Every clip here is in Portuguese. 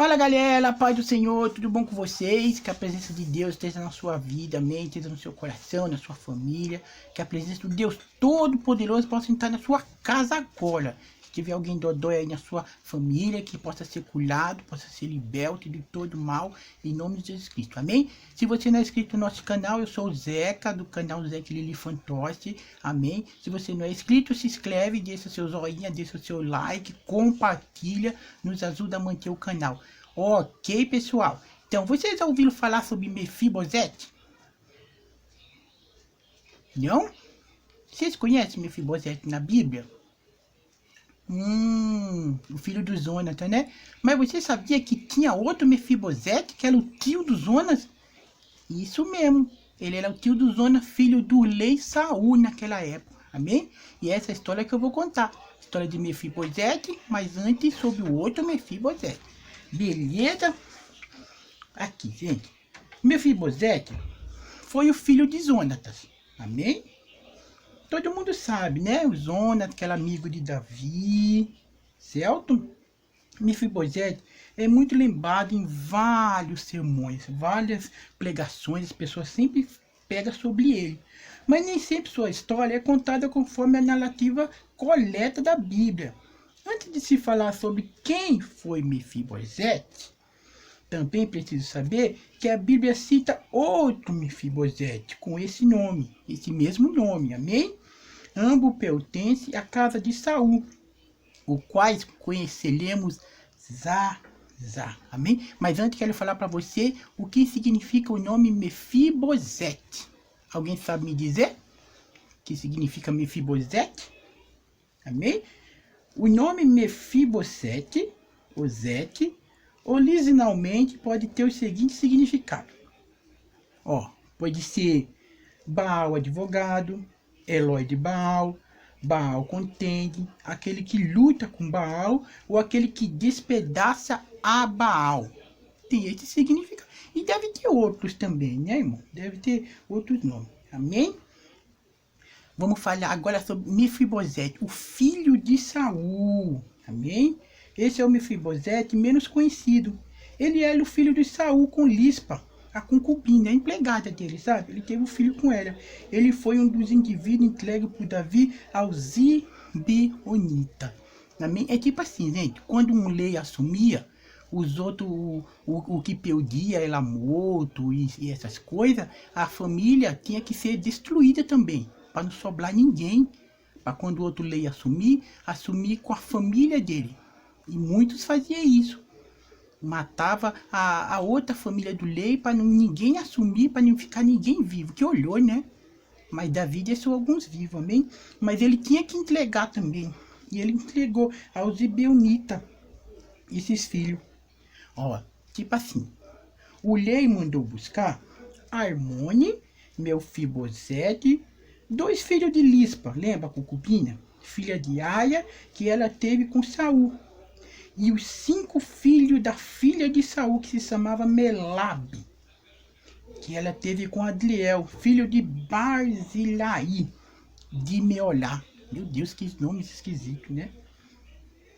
Fala galera, paz do Senhor, tudo bom com vocês? Que a presença de Deus esteja na sua vida, amém? Esteja no seu coração, na sua família. Que a presença do Deus Todo-Poderoso possa entrar na sua casa agora. Se tiver alguém dodói aí na sua família, que possa ser curado, possa ser liberto de todo mal, em nome de Jesus Cristo, amém? Se você não é inscrito no nosso canal, eu sou o Zeca, do canal Zeca Lili Fantoche, amém? Se você não é inscrito, se inscreve, deixa seu joinha, deixa o seu like, compartilha, nos ajuda a manter o canal. Ok, pessoal? Então, vocês já ouviram falar sobre Mefibosete? Não? Vocês conhecem Mefibosete na Bíblia? O filho do Jonathan, né? Mas você sabia que tinha outro Mefibosete, que era o tio do Jonas? Isso mesmo. Ele era o tio do Jonas, filho do rei Saul naquela época. Amém? E essa é a história que eu vou contar. História de Mefibosete, mas antes sobre o outro Mefibosete. Beleza? Aqui, gente. Mefibosete foi o filho de Jonatas. Amém? Todo mundo sabe, né? O Jonas, aquele amigo de Davi, certo? Mefibosete é muito lembrado em vários sermões, várias pregações, as pessoas sempre pegam sobre ele. Mas nem sempre sua história é contada conforme a narrativa correta da Bíblia. Antes de se falar sobre quem foi Mefibosete, também preciso saber que a Bíblia cita outro Mefibosete com esse nome, esse mesmo nome, amém? Ambos pertencem à casa de Saul, o quais conheceremos já, amém? Mas antes quero falar para você o que significa o nome Mefibosete. Alguém sabe me dizer o que significa Mefibosete? Amém? O nome Mefibosete, ou Zete, originalmente pode ter o seguinte significado. Pode ser Baal advogado, Eloi de Baal, Baal contende, aquele que luta com Baal ou aquele que despedaça a Baal. Tem esse significado. E deve ter outros também, né, irmão? Deve ter outros nomes. Amém? Vamos falar agora sobre Mefibosete, o filho de Saul. Amém? Esse é o Mefibosete menos conhecido. Ele era o filho de Saul com Lispa, a concubina, a empregada dele, sabe? Ele teve um filho com ela. Ele foi um dos indivíduos entregues por Davi aos Gibeonitas. Amém? É tipo assim, gente, quando um rei assumia, os outros, o que perdia era morto e essas coisas, a família tinha que ser destruída também, para não sobrar ninguém, para quando o outro rei assumir com a família dele. E muitos faziam isso. Matava a outra família do rei para ninguém assumir, para não ficar ninguém vivo. Que olhou, né? Mas Davi deixou alguns vivos, amém? Mas ele tinha que entregar também. E ele entregou aos Gibeonitas esses filhos. Tipo assim. O rei mandou buscar Armone, Mefibosete, 2 filhos de Lispa, lembra a concubina? Filha de Aia, que ela teve com Saul. E os 5 filhos da filha de Saul, que se chamava Melabe, que ela teve com Adriel, filho de Barzilai, de Meolá. Meu Deus, que nomes esquisitos, né?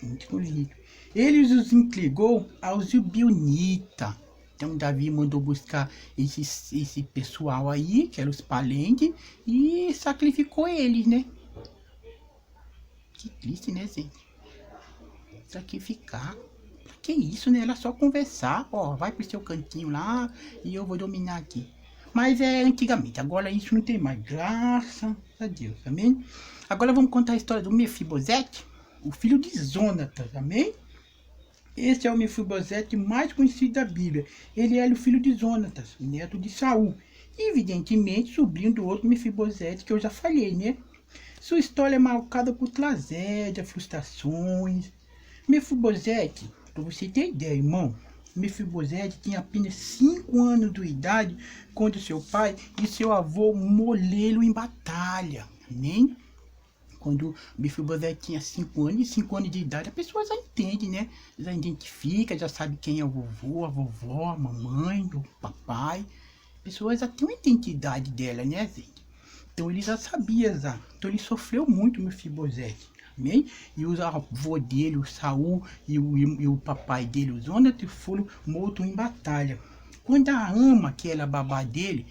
Muito esquisito. Ele os entregou aos Gibeonitas. Então Davi mandou buscar esse pessoal aí, que eram os parentes, e sacrificou eles, né? Que triste, né, gente? Sacrificar. Que isso, né? Era só conversar. Vai pro seu cantinho lá e eu vou dominar aqui. Mas é antigamente. Agora isso não tem mais. Graças a Deus. Amém? Agora vamos contar a história do Mefibosete, o filho de Jonatas. Amém? Esse é o Mefibosete mais conhecido da Bíblia. Ele era o filho de Jonatas, neto de Saul. E, evidentemente, sobrinho do outro Mefibosete que eu já falei, né? Sua história é marcada por tragédia, frustrações. Mefibosete, para você ter ideia, irmão, Mefibosete tinha apenas 5 anos de idade quando seu pai e seu avô morreram em batalha. Amém? Quando Mefibosete tinha 5 anos, e 5 anos de idade, a pessoa já entende, né? Já identifica, já sabe quem é o vovô, a vovó, a mamãe, o papai. A pessoa já tem uma identidade dela, né, gente? Então ele já sabia, já. Então ele sofreu muito, Mefibosete. amém? E o avô dele, o Saul, e o papai dele, o Jonathan, foram mortos em batalha. Quando a ama, que era a babá dele,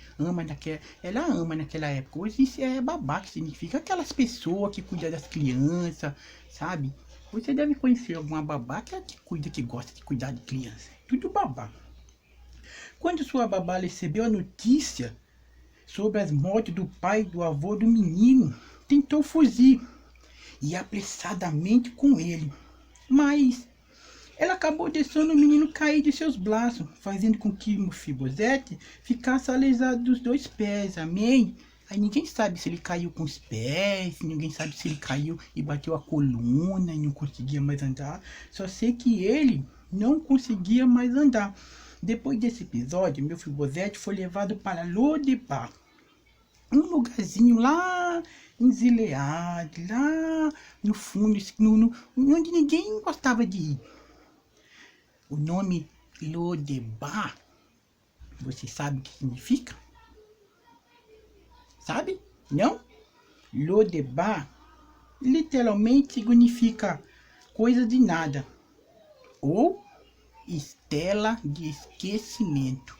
ela ama naquela época. Hoje isso é babá, que significa aquelas pessoas que cuidam das crianças, sabe? Você deve conhecer alguma babá que cuida, que gosta de cuidar de criança. Tudo babá. Quando sua babá recebeu a notícia sobre as mortes do pai e do avô do menino, tentou fugir e apressadamente com ele. Mas ela acabou deixando o menino cair de seus braços, fazendo com que Mefibosete ficasse aleijado dos 2 pés, amém? Aí ninguém sabe se ele caiu com os pés, ninguém sabe se ele caiu e bateu a coluna e não conseguia mais andar. Só sei que ele não conseguia mais andar. Depois desse episódio, Mefibosete foi levado para Lodebar, um lugarzinho lá em Gileade, lá no fundo, onde ninguém gostava de ir. O nome Lodebar, você sabe o que significa? Sabe? Não? Lodebar literalmente significa coisa de nada ou estela de esquecimento.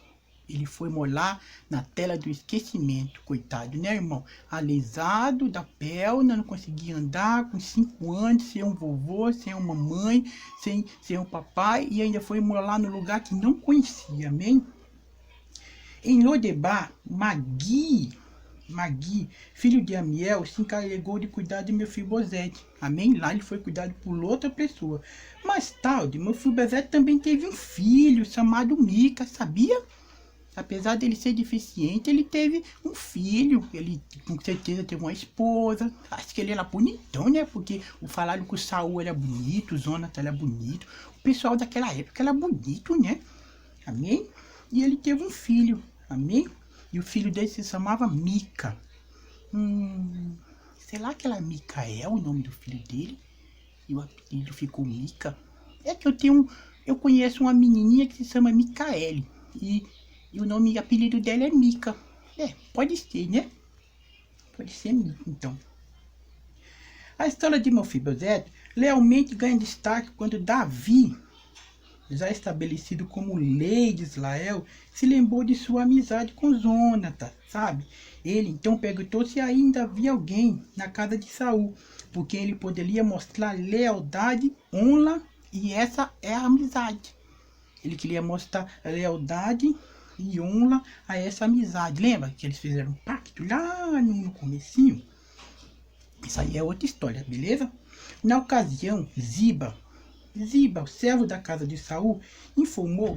Ele foi morar na tela do esquecimento, coitado, né, irmão? Alisado da perna, não conseguia andar, com 5 anos, sem um vovô, sem uma mãe, sem um papai, e ainda foi morar no lugar que não conhecia, amém? Em Lodebar, Magi, filho de Amiel, se encarregou de cuidar de Mefibosete, amém? Lá ele foi cuidado por outra pessoa. Mais tarde, Mefibosete também teve um filho chamado Mica, sabia? Apesar dele ser deficiente, ele teve um filho, ele com certeza teve uma esposa. Acho que ele era bonitão, né? Porque falaram que o Saul era bonito, o Jonathan era bonito. O pessoal daquela época era bonito, né? Amém? E ele teve um filho, amém? E o filho dele se chamava Mica. Será que era Micael o nome do filho dele? E o apelido ficou Mica? É que eu conheço uma menininha que se chama Micaele. E o nome e apelido dela é Mica. Pode ser, né? Pode ser Mica, então. A história de Mefibosete realmente ganha destaque quando Davi, já estabelecido como rei de Israel, se lembrou de sua amizade com Jonathan, sabe? Ele então perguntou se ainda havia alguém na casa de Saul, porque ele poderia mostrar lealdade, honra, e essa é a amizade. Ele queria mostrar lealdade e honra a essa amizade. Lembra que eles fizeram um pacto lá no comecinho? Isso aí é outra história, beleza? Na ocasião, Ziba, o servo da casa de Saul, informou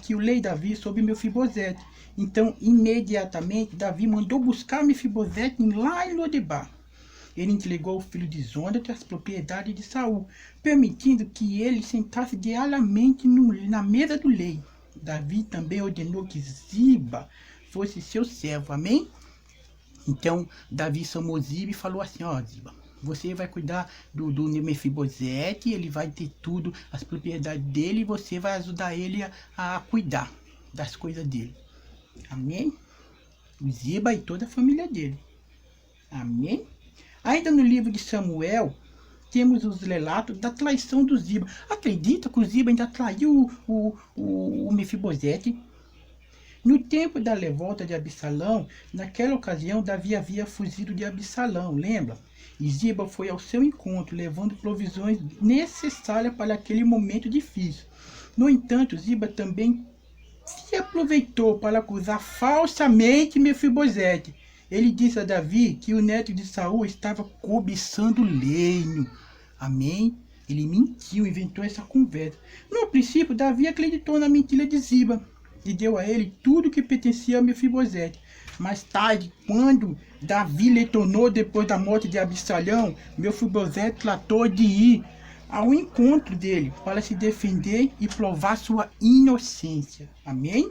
que o rei Davi sobre Mefibosete. Então, imediatamente, Davi mandou buscar Mefibosete lá em Lodebar. Ele entregou ao filho de Jonathan as propriedades de Saul, permitindo que ele sentasse diariamente na mesa do rei. Davi também ordenou que Ziba fosse seu servo, amém? Então, Davi chamou Ziba e falou assim, Ziba, você vai cuidar do Mefibosete, ele vai ter tudo, as propriedades dele, e você vai ajudar ele a cuidar das coisas dele. Amém? O Ziba e toda a família dele. Amém? Ainda no livro de Samuel, temos os relatos da traição do Ziba. Acredita que o Ziba ainda traiu o Mefibosete? No tempo da revolta de Absalão, naquela ocasião, Davi havia fugido de Absalão, lembra? E Ziba foi ao seu encontro, levando provisões necessárias para aquele momento difícil. No entanto, Ziba também se aproveitou para acusar falsamente Mefibosete. Ele disse a Davi que o neto de Saul estava cobiçando lenho. Amém? Ele mentiu, inventou essa conversa. No princípio, Davi acreditou na mentira de Ziba e deu a ele tudo que pertencia a Mefibosete. Mais tarde, quando Davi retornou depois da morte de Absalão, Mefibosete tratou de ir ao encontro dele para se defender e provar sua inocência. Amém?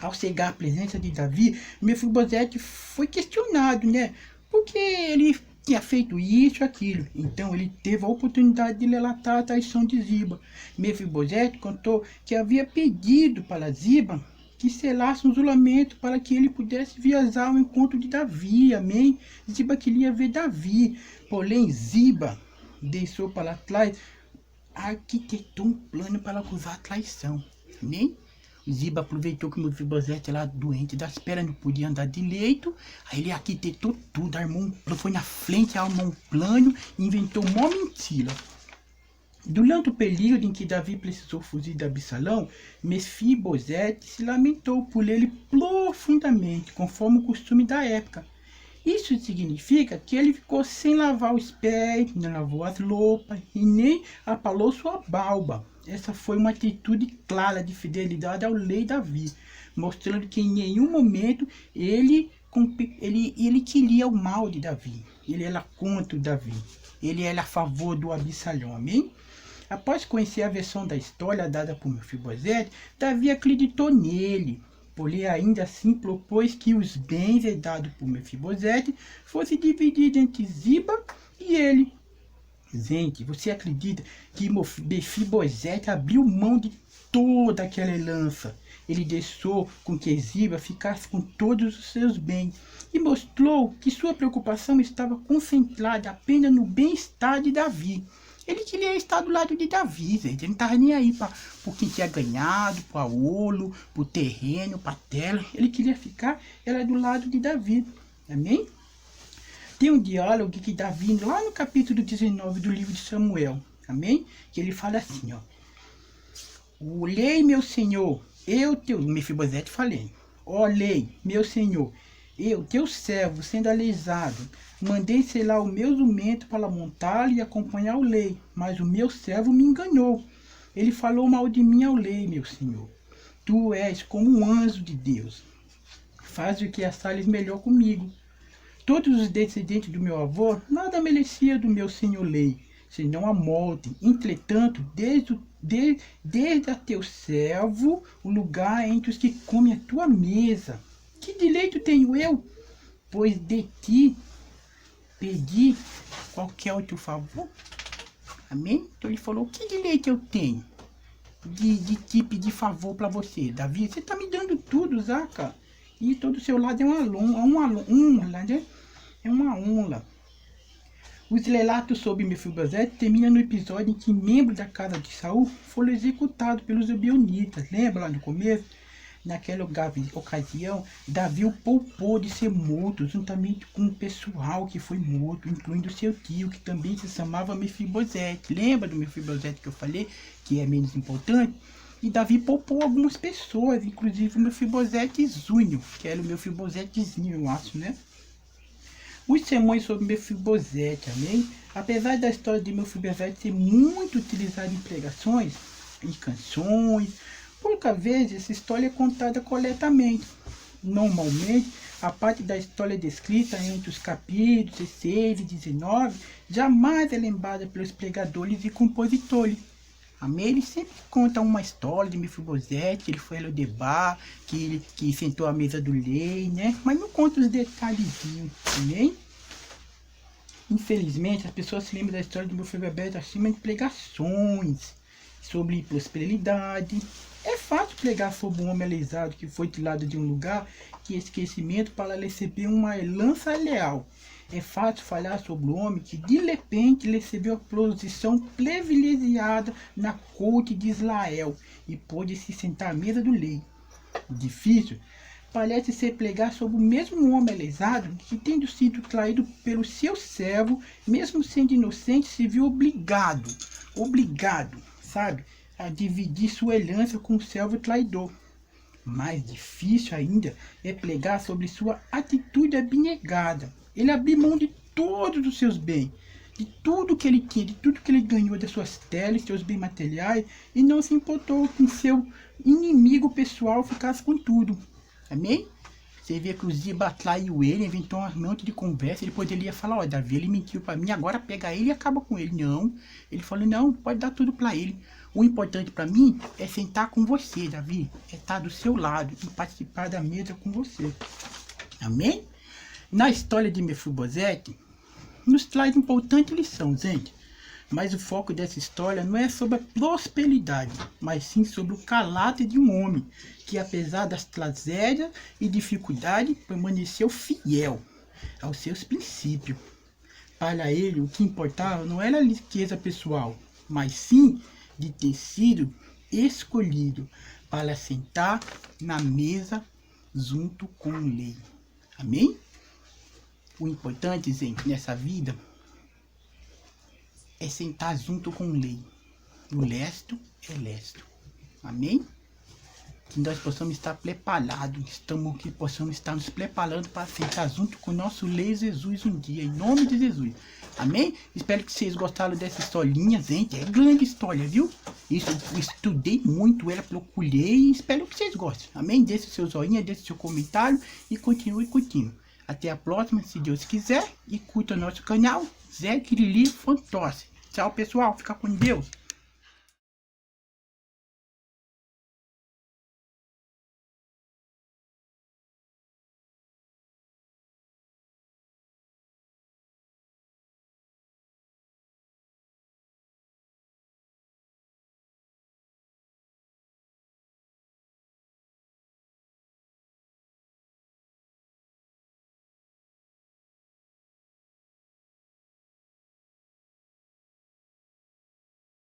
Ao chegar à presença de Davi, Mefibosete foi questionado, né? Porque ele tinha feito isso e aquilo. Então ele teve a oportunidade de relatar a traição de Ziba. Mefibosete contou que havia pedido para Ziba que selasse um juramento para que ele pudesse viajar ao encontro de Davi. Amém? Ziba queria ver Davi. Porém, Ziba deixou para lá atrás, arquitetou um plano para acusar a traição. Amém? O Ziba aproveitou que o Mefibosete lá doente das pernas, não podia andar direito. Aí ele arquitetou tudo, armou um plano, foi na frente, armou um plano, inventou uma mentira. Durante o período em que Davi precisou fugir de Absalão, Mefibosete se lamentou por ele profundamente, conforme o costume da época. Isso significa que ele ficou sem lavar os pés, não lavou as roupas e nem apalou sua barba. Essa foi uma atitude clara de fidelidade ao rei Davi, mostrando que em nenhum momento ele queria o mal de Davi. Ele era contra o Davi. Ele era a favor do Absalão. Amém? Após conhecer a versão da história dada por Mefibosete, Davi acreditou nele. Porém, ainda assim propôs que os bens herdados por Mefibosete fossem divididos entre Ziba e ele. Gente, você acredita que Mefibosete abriu mão de toda aquela herança? Ele deixou com que Ziba ficasse com todos os seus bens e mostrou que sua preocupação estava concentrada apenas no bem-estar de Davi. Ele queria estar do lado de Davi, gente. Ele não estava nem aí por quem tinha ganhado, para ouro, para o terreno, para a terra. Ele queria ficar, era do lado de Davi. Amém? Tem um diálogo que Davi, lá no capítulo 19 do livro de Samuel, amém? Que ele fala assim, ó. Olhei, meu senhor, eu teu... Mefibosete falei. Olhei, meu senhor, eu, teu servo, sendo aleijado, mandei selar o meu jumento para montá-lo e acompanhar o rei, mas o meu servo me enganou. Ele falou mal de mim ao rei, meu senhor. Tu és como um anjo de Deus. Faz o que achales melhor comigo. Todos os descendentes do meu avô nada merecia do meu senhor rei, senão a morte. Entretanto, desde a teu servo, o lugar entre os que comem a tua mesa. Que direito tenho eu? Pois de ti pedi qualquer outro favor. Amém? Então ele falou, que direito eu tenho de te pedir favor para você, Davi? Você está me dando tudo, Zaca. E todo o seu lado é uma honra. Os relatos sobre Mefibosete terminam no episódio em que membros da casa de Saul foram executados pelos ebionitas. Lembra lá no começo? Naquela ocasião, Davi o poupou de ser morto, juntamente com o pessoal que foi morto, incluindo seu tio, que também se chamava Mefibosete. Lembra do Mefibosete que eu falei, que é menos importante? E Davi poupou algumas pessoas, inclusive o Mefibosete Júnior, que era o Mefibosetezinho, eu acho, né? Os sermões sobre Mefibosete, amém? Apesar da história de Mefibosete ser muito utilizada em pregações, em canções, poucas vezes essa história é contada corretamente. Normalmente, a parte da história descrita entre os capítulos 16 e 19 jamais é lembrada pelos pregadores e compositores. Amém? Ele sempre conta uma história de Mefibosete, ele foi a Lodebar, que sentou à mesa do rei, né? Mas não conta os detalhezinhos, amém? Infelizmente, as pessoas se lembram da história de Mefibosete acima de pregações sobre prosperidade. É fácil pregar sobre um homem aleijado que foi tirado de um lugar que esquecimento para receber uma herança leal. É fácil falar sobre o homem que de repente recebeu a posição privilegiada na corte de Israel e pôde se sentar à mesa do rei. Difícil parece ser pregar sobre o mesmo homem aleijado que, tendo sido traído pelo seu servo, mesmo sendo inocente, se viu obrigado, sabe, a dividir sua herança com o servo traidor. Mais difícil ainda é pregar sobre sua atitude abnegada. Ele abriu mão de todos os seus bens, de tudo que ele tinha, de tudo que ele ganhou das suas terras, seus bens materiais, e não se importou com seu inimigo pessoal ficasse com tudo. Amém? Você vê que o Ziba traiu ele, inventou um monte de conversa. Ele poderia falar, ó, Davi, ele mentiu para mim, agora pega ele e acaba com ele. Não, ele falou, não, pode dar tudo para ele. O importante para mim é sentar com você, Davi, é estar do seu lado e participar da mesa com você. Amém? Na história de Mefibosete, nos traz importante lição, gente. Mas o foco dessa história não é sobre a prosperidade, mas sim sobre o caráter de um homem, que apesar das tragédias e dificuldades, permaneceu fiel aos seus princípios. Para ele, o que importava não era a riqueza pessoal, mas sim de ter sido escolhido para sentar na mesa junto com o rei. Amém? O importante, gente, nessa vida é sentar junto com o rei. O resto é resto. Amém? Que nós possamos estar preparados, que possamos estar nos preparando para sentar junto com o nosso Rei Jesus um dia, em nome de Jesus. Amém? Espero que vocês gostaram dessa historinha, gente. É grande história, viu? Isso eu estudei muito, ela procurei e espero que vocês gostem. Amém? Deixe seu joinha, deixe seu comentário e continue curtindo. Até a próxima, se Deus quiser. E curta o nosso canal, Zé Kirili Fantoche. Tchau, pessoal. Fica com Deus.